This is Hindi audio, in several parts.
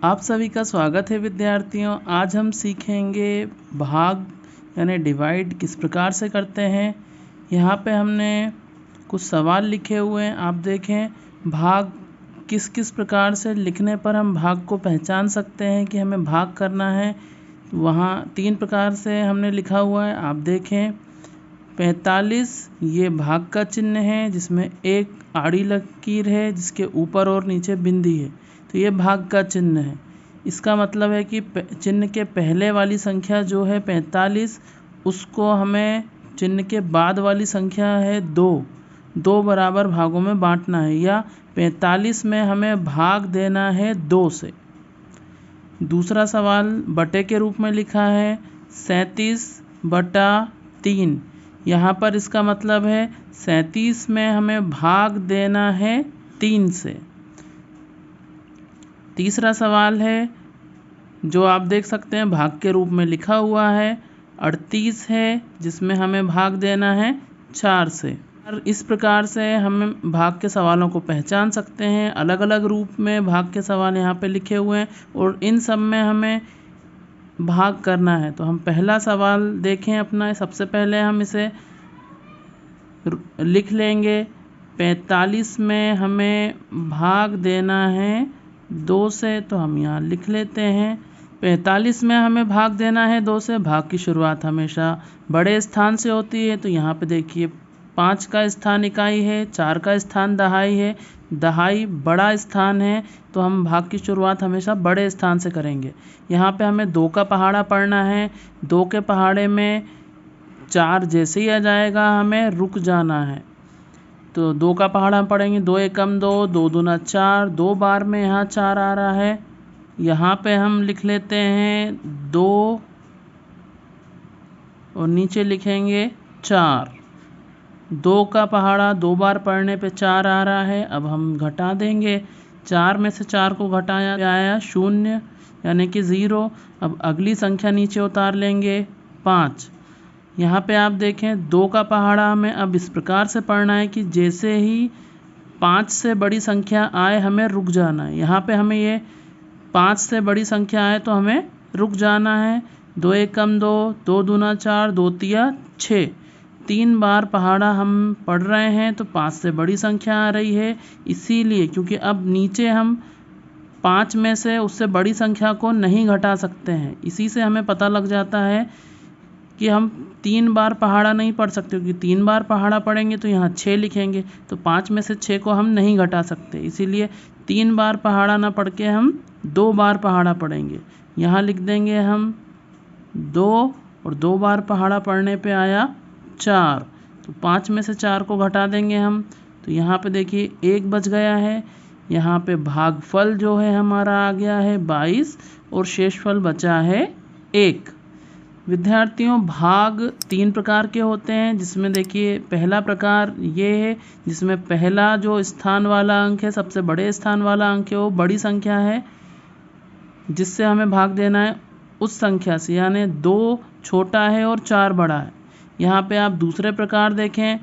आप सभी का स्वागत है विद्यार्थियों। आज हम सीखेंगे भाग यानी डिवाइड किस प्रकार से करते हैं। यहाँ पे हमने कुछ सवाल लिखे हुए हैं, आप देखें। भाग किस किस प्रकार से लिखने पर हम भाग को पहचान सकते हैं कि हमें भाग करना है। वहाँ 3 प्रकार से हमने लिखा हुआ है, आप देखें। 45 ये भाग का चिन्ह है, जिसमें एक आड़ी लकीर है जिसके ऊपर और नीचे बिंदी है, तो ये भाग का चिन्ह है। इसका मतलब है कि चिन्ह के पहले वाली संख्या जो है 45, उसको हमें चिन्ह के बाद वाली संख्या है 2 बराबर भागों में बांटना है, या 45 में हमें भाग देना है 2 से। दूसरा सवाल बटे के रूप में लिखा है 37/3। यहाँ पर इसका मतलब है 37 में हमें भाग देना है 3 से। तीसरा सवाल है जो आप देख सकते हैं भाग के रूप में लिखा हुआ है 38 है, जिसमें हमें भाग देना है 4 से। और इस प्रकार से हम भाग के सवालों को पहचान सकते हैं। अलग अलग रूप में भाग के सवाल यहाँ पे लिखे हुए हैं और इन सब में हमें भाग करना है। तो हम पहला सवाल देखें अपना। सबसे पहले हम इसे लिख लेंगे। 45 में हमें भाग देना है 2 से, तो हम यहाँ लिख लेते हैं। 45 में हमें भाग देना है 2 से। भाग की शुरुआत हमेशा बड़े स्थान से होती है, तो यहाँ पे देखिए 5 का स्थान इकाई है, 4 का स्थान दहाई है। दहाई बड़ा स्थान है, तो हम भाग की शुरुआत हमेशा बड़े स्थान से करेंगे। यहाँ पे हमें 2 का पहाड़ा पढ़ना है। 2 के पहाड़े में 4 जैसे ही आ जाएगा हमें रुक जाना है, तो 2 का पहाड़ा हम पढ़ेंगे। 2 एकम 2, 2 दूना 4, 2 बार में यहाँ 4 आ रहा है। यहाँ पे हम लिख लेते हैं 2 और नीचे लिखेंगे 4। 2 का पहाड़ा 2 बार पढ़ने पे 4 आ रहा है। अब हम घटा देंगे। 4 में से 4 को घटाया आया 0 यानी कि 0। अब अगली संख्या नीचे उतार लेंगे 5। यहाँ पे आप देखें 2 का पहाड़ा हमें अब इस प्रकार से पढ़ना है कि जैसे ही 5 से बड़ी संख्या आए हमें रुक जाना है। यहाँ पे हमें ये 5 से बड़ी संख्या आए तो हमें रुक जाना है। 2 एकम 2, 2 दूना 4, 2 तिया 6। 3 बार पहाड़ा हम पढ़ रहे हैं, तो 5 से बड़ी संख्या आ रही है, इसीलिए क्योंकि अब नीचे हम 5 में से उससे बड़ी संख्या को नहीं घटा सकते हैं। इसी से हमें पता लग जाता है कि हम 3 बार पहाड़ा नहीं पढ़ सकते, क्योंकि 3 बार पहाड़ा पढ़ेंगे तो यहाँ 6 लिखेंगे, तो 5 में से 6 को हम नहीं घटा सकते। इसीलिए 3 बार पहाड़ा ना पढ़ के हम 2 बार पहाड़ा पढ़ेंगे। यहाँ लिख देंगे हम 2 और 2 बार पहाड़ा पढ़ने पे आया 4, तो 5 में से 4 को घटा देंगे हम, तो यहाँ पे देखिए 1 बच गया है। यहाँ पे भागफल जो है हमारा आ गया है 22 और शेषफल बचा है 1। विद्यार्थियों, भाग 3 प्रकार के होते हैं, जिसमें देखिए पहला प्रकार ये है जिसमें पहला जो स्थान वाला अंक है, सबसे बड़े स्थान वाला अंक है, वो बड़ी संख्या है जिससे हमें भाग देना है उस संख्या से, यानी 2 छोटा है और 4 बड़ा है। यहाँ पे आप दूसरे प्रकार देखें,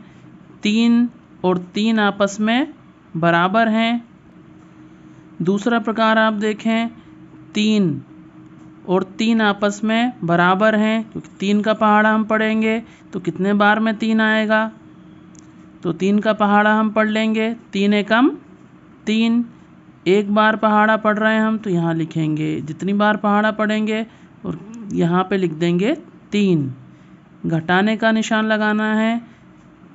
3 और 3 आपस में बराबर हैं। दूसरा प्रकार आप देखें, 3 और 3 आपस में बराबर हैं, क्योंकि 3 का पहाड़ा हम पढ़ेंगे तो कितने बार में 3 आएगा, तो 3 का पहाड़ा हम पढ़ लेंगे 3 एकम 3। 1 बार पहाड़ा पढ़ रहे हैं हम, तो यहाँ लिखेंगे जितनी बार पहाड़ा पढ़ेंगे और यहाँ पे लिख देंगे 3। घटाने का निशान लगाना है।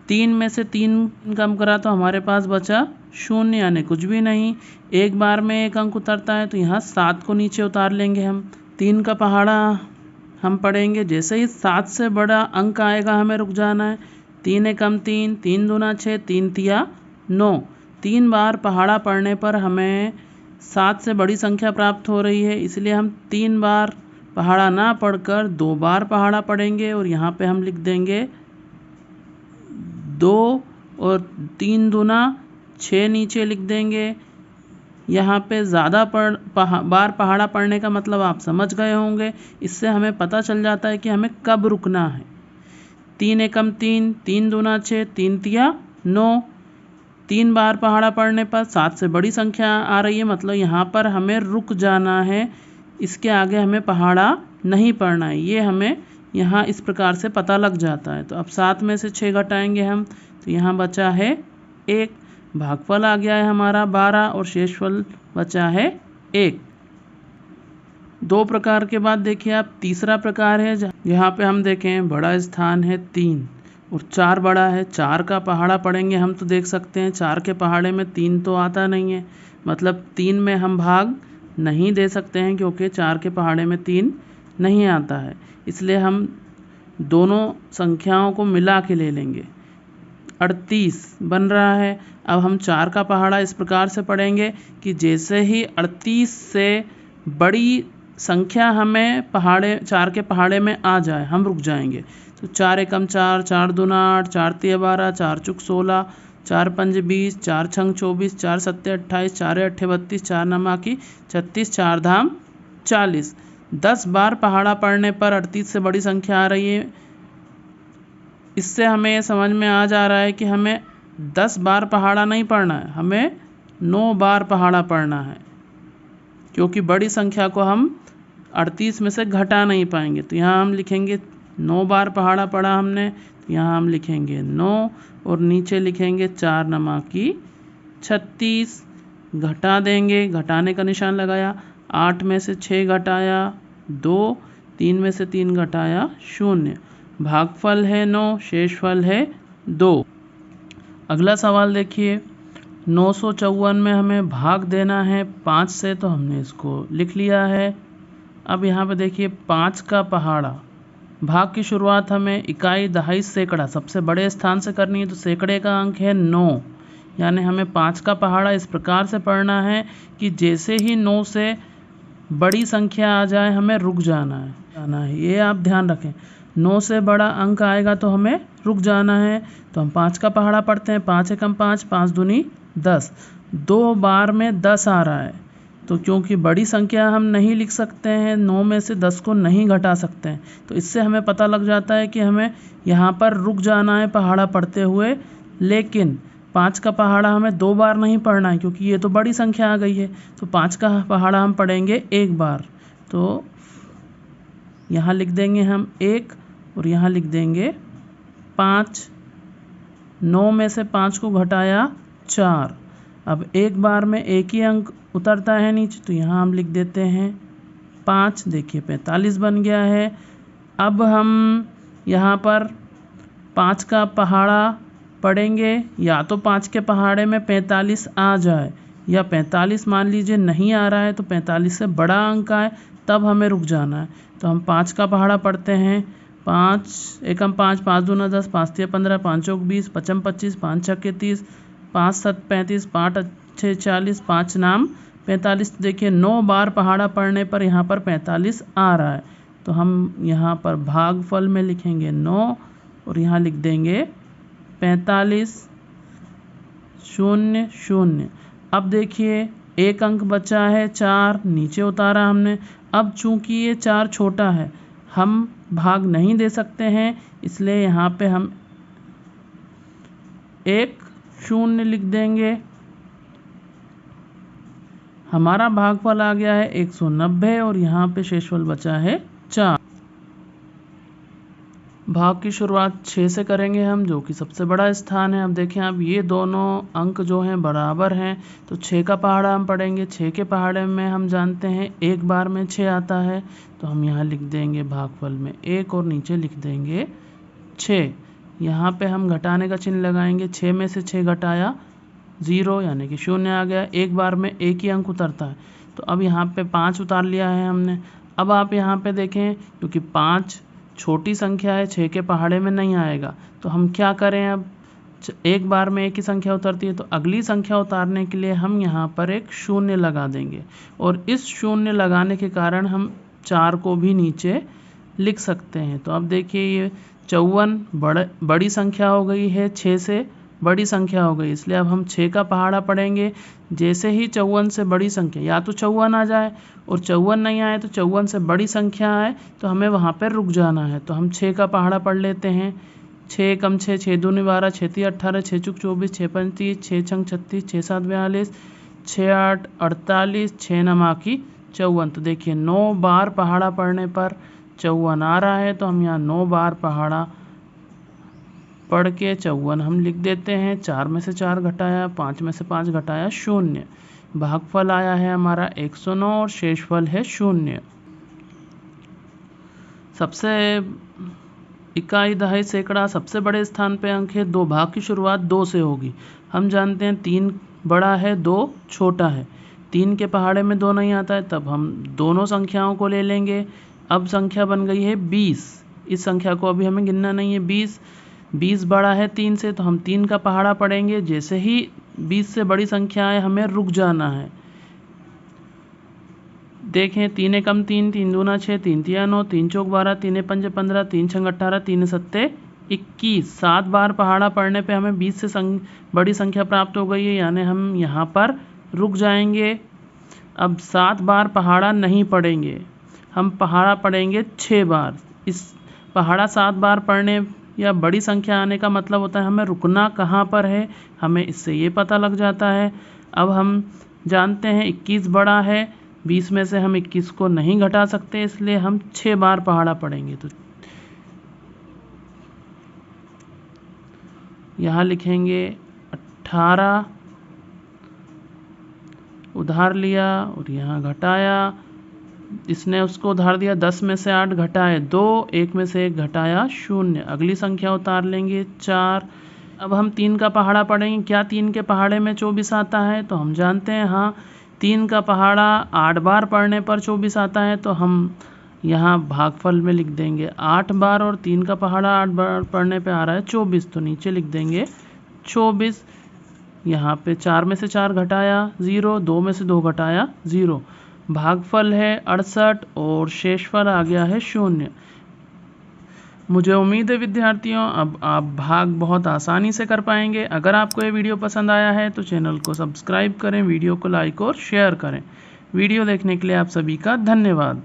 3 में से 3 कम करा तो हमारे पास बचा 0 यानी कुछ भी नहीं। 1 बार में 1 अंक उतरता है, तो यहाँ 7 को नीचे उतार लेंगे हम। 3 का पहाड़ा हम पढ़ेंगे, जैसे ही 7 से बड़ा अंक आएगा हमें रुक जाना है। 3 एकम 3, 3 दूना 6, 3 तिया 9। 3 बार पहाड़ा पढ़ने पर हमें 7 से बड़ी संख्या प्राप्त हो रही है, इसलिए हम 3 बार पहाड़ा ना पढ़कर 2 बार पहाड़ा पढ़ेंगे और यहाँ पे हम लिख देंगे 2 और 3 दूना 6 नीचे लिख देंगे। यहाँ पे ज़्यादा बार पहाड़ा पढ़ने का मतलब आप समझ गए होंगे। इससे हमें पता चल जाता है कि हमें कब रुकना है। 3 एकम 3, 3 दूना 6, 3 तिया 9। 3 बार पहाड़ा पढ़ने पर 7 से बड़ी संख्या आ रही है, मतलब यहाँ पर हमें रुक जाना है, इसके आगे हमें पहाड़ा नहीं पढ़ना है। ये हमें यहाँ इस प्रकार से पता लग जाता है। तो अब 7 में से 6 घटाएंगे हम, तो यहाँ बचा है 1, भागफल आ गया है हमारा 12 और शेषफल बचा है 1। 2 प्रकार के बाद देखिए आप तीसरा प्रकार है, यहाँ पे हम देखें बड़ा स्थान है 3 और 4 बड़ा है। 4 का पहाड़ा पढ़ेंगे हम तो देख सकते हैं 4 के पहाड़े में 3 तो आता नहीं है, मतलब 3 में हम भाग नहीं दे सकते हैं क्योंकि 4 के पहाड़े में 3 नहीं आता है। इसलिए हम दोनों संख्याओं को मिला के ले लेंगे। 38 बन रहा है। अब हम 4 का पहाड़ा इस प्रकार से पढ़ेंगे कि जैसे ही 38 से बड़ी संख्या हमें 4 के पहाड़े में आ जाए हम रुक जाएंगे। तो 4 एकम 4, 4 दूना 8, 4 तिया 12, 4 चुक 16, 4 पंज 20, 4 छंग 24, 4 सत्ते 28, 4 अट्ठे 32, 4 नमा की 36, 4 धाम 40। 10 बार पहाड़ा पढ़ने पर 38 से बड़ी संख्या आ रही है। इससे हमें समझ में आ जा रहा है कि हमें 10 बार पहाड़ा नहीं पढ़ना है, हमें 9 बार पहाड़ा पढ़ना है, क्योंकि बड़ी संख्या को हम 38 में से घटा नहीं पाएंगे। तो यहाँ हम लिखेंगे 9 बार पहाड़ा पढ़ा हमने, तो यहाँ हम लिखेंगे 9 और नीचे लिखेंगे 4 नमा की 36, घटा देंगे, घटाने का निशान लगाया, 8 में से 6 घटाया 2, 3 में से 3 घटाया 0, भागफल है 9, शेषफल है 2। अगला सवाल देखिए, 954 में हमें भाग देना है 5 से, तो हमने इसको लिख लिया है। अब यहाँ पे देखिए 5 का पहाड़ा, भाग की शुरुआत हमें इकाई, दहाई, सैकड़ा सबसे बड़े स्थान से करनी है, तो सैकड़े का अंक है 9, यानी हमें 5 का पहाड़ा इस प्रकार से पढ़ना है कि जैसे ही 9 से बड़ी संख्या आ जाए हमें रुक जाना है। ये आप ध्यान रखें, 9 से बड़ा अंक आएगा तो हमें रुक जाना है। तो हम 5 का पहाड़ा पढ़ते हैं, 5 एकम 5, 5 दूनी 10, 2 बार में 10 आ रहा है, तो क्योंकि बड़ी संख्या हम नहीं लिख सकते हैं, 9 में से 10 को नहीं घटा सकते हैं, तो इससे हमें पता लग जाता है कि हमें यहाँ पर रुक जाना है पहाड़ा पढ़ते हुए। लेकिन 5 का पहाड़ा हमें 2 बार नहीं पढ़ना है, क्योंकि ये तो बड़ी संख्या आ गई है। तो 5 का पहाड़ा हम पढ़ेंगे 1 बार, तो यहाँ लिख देंगे हम 1 और यहाँ लिख देंगे 5। 9 में से 5 को घटाया 4, अब 1 बार में एक ही अंक उतरता है नीचे, तो यहाँ हम लिख देते हैं 5। देखिए 45 बन गया है। अब हम यहाँ पर 5 का पहाड़ा पढ़ेंगे, या तो 5 के पहाड़े में 45 आ जाए, या 45 मान लीजिए नहीं आ रहा है, तो 45 से बड़ा अंक आए तब हमें रुक जाना है। तो हम 5 का पहाड़ा पढ़ते हैं, 5 एकम 5, 5 दूना 10, 5 तिया 15, 5 चौक 20, 5 25, 5 छक्के 30, 5 7 35, 5 अच्छे 40, 5 नाम 45। देखिए 9 बार पहाड़ा पढ़ने पर यहाँ पर 45 आ रहा है, तो हम यहाँ पर भागफल में लिखेंगे 9 और यहाँ लिख देंगे 45, 0 0। अब देखिए एक अंक बचा है 4, नीचे उतारा हमने। अब चूंकि ये 4 छोटा है, हम भाग नहीं दे सकते हैं, इसलिए यहाँ पे हम 1 0 लिख देंगे। हमारा भागफल आ गया है 190 और यहाँ पे शेषफल बचा है 4। भाग की शुरुआत 6 से करेंगे हम, जो कि सबसे बड़ा स्थान है। अब देखें, अब ये दोनों अंक जो हैं बराबर हैं, तो 6 का पहाड़ा हम पढ़ेंगे। 6 के पहाड़े में हम जानते हैं 1 बार में 6 आता है, तो हम यहाँ लिख देंगे भागफल में 1 और नीचे लिख देंगे 6। यहाँ पे हम घटाने का चिन्ह लगाएंगे, 6 में से 6 घटाया 0, यानी कि 0 आ गया। 1 बार में एक ही अंक उतरता है, तो अब यहाँ पे 5 उतार लिया है हमने। अब आप यहाँ पे देखें, क्योंकि 5 छोटी संख्या है, 6 के पहाड़े में नहीं आएगा, तो हम क्या करें, अब 1 बार में एक ही संख्या उतरती है, तो अगली संख्या उतारने के लिए हम यहाँ पर एक 0 लगा देंगे, और इस 0 लगाने के कारण हम 4 को भी नीचे लिख सकते हैं। तो अब देखिए ये 54 बड़ी संख्या हो गई है, 6 से बड़ी संख्या हो गई, इसलिए अब हम 6 का पहाड़ा पढ़ेंगे। जैसे ही 54 से बड़ी संख्या, या तो 54 आ जाए, और 54 नहीं आए तो 54 से बड़ी संख्या आए, तो हमें वहाँ पर रुक जाना है। तो हम 6 का पहाड़ा पढ़ लेते हैं, 6 कम 6, 6 दूनी 12, 6 ती 18, 6 चुक 24, 6 पंच 30, 6 छंग 36, 6 7 42, 6 8 48, 6 नमा की 54। तो देखिए 9 बार पहाड़ा पढ़ने पर 54 आ रहा है, तो हम यहाँ 9 बार पहाड़ा पढ़ के 54 हम लिख देते हैं। 4 में से 4 घटाया, 5 में से 5 घटाया 0। भागफल आया है हमारा 109 और शेषफल है 0। सबसे इकाई, दहाई, सैकड़ा सबसे बड़े स्थान पे अंक है 2। भाग की शुरुआत 2 से होगी। हम जानते हैं 3 बड़ा है, 2 छोटा है। 3 के पहाड़े में 2 नहीं आता है, तब हम दोनों संख्याओं को ले लेंगे। अब संख्या बन गई है 20। इस संख्या को अभी हमें गिनना नहीं है। 20 बड़ा है 3 से, तो हम 3 का पहाड़ा पढ़ेंगे। जैसे ही 20 से बड़ी संख्या आए हमें रुक जाना है। देखें 3 कम 3, 3 दूना 6, 3 तिया 9, 3 चौक 12, 3 पंज 15, 3 छंग 18, 3 सत्ते 21। 7 बार पहाड़ा पढ़ने पे हमें 20 से बड़ी संख्या प्राप्त हो गई है, यानी हम यहाँ पर रुक जाएंगे। अब 7 बार पहाड़ा नहीं पढ़ेंगे, हम पहाड़ा पढ़ेंगे 6 बार। इस पहाड़ा 7 बार पढ़ने या बड़ी संख्या आने का मतलब होता है हमें रुकना कहाँ पर है, हमें इससे ये पता लग जाता है। अब हम जानते हैं 21 बड़ा है, 20 में से हम 21 को नहीं घटा सकते, इसलिए हम 6 बार पहाड़ा पढ़ेंगे। तो यहाँ लिखेंगे 18, उधार लिया और यहाँ घटाया। इसने उसको उधार दिया, 10 में से 8 घटाए 2, 1 में से 1 घटाया 0। अगली संख्या उतार लेंगे 4। अब हम 3 का पहाड़ा पढ़ेंगे। क्या 3 के पहाड़े में 24 आता है? तो हम जानते हैं हाँ, 3 का पहाड़ा 8 बार पढ़ने पर 24 आता है, तो हम यहाँ भागफल में लिख देंगे 8 बार, और 3 का पहाड़ा 8 बार पढ़ने पे आ रहा है 24, तो नीचे लिख देंगे 24। यहाँ पे 4 में से 4 घटाया 0, 2 में से 2 घटाया 0। भागफल है 68 और शेषफल आ गया है 0। मुझे उम्मीद है विद्यार्थियों अब आप भाग बहुत आसानी से कर पाएंगे। अगर आपको ये वीडियो पसंद आया है तो चैनल को सब्सक्राइब करें, वीडियो को लाइक और शेयर करें। वीडियो देखने के लिए आप सभी का धन्यवाद।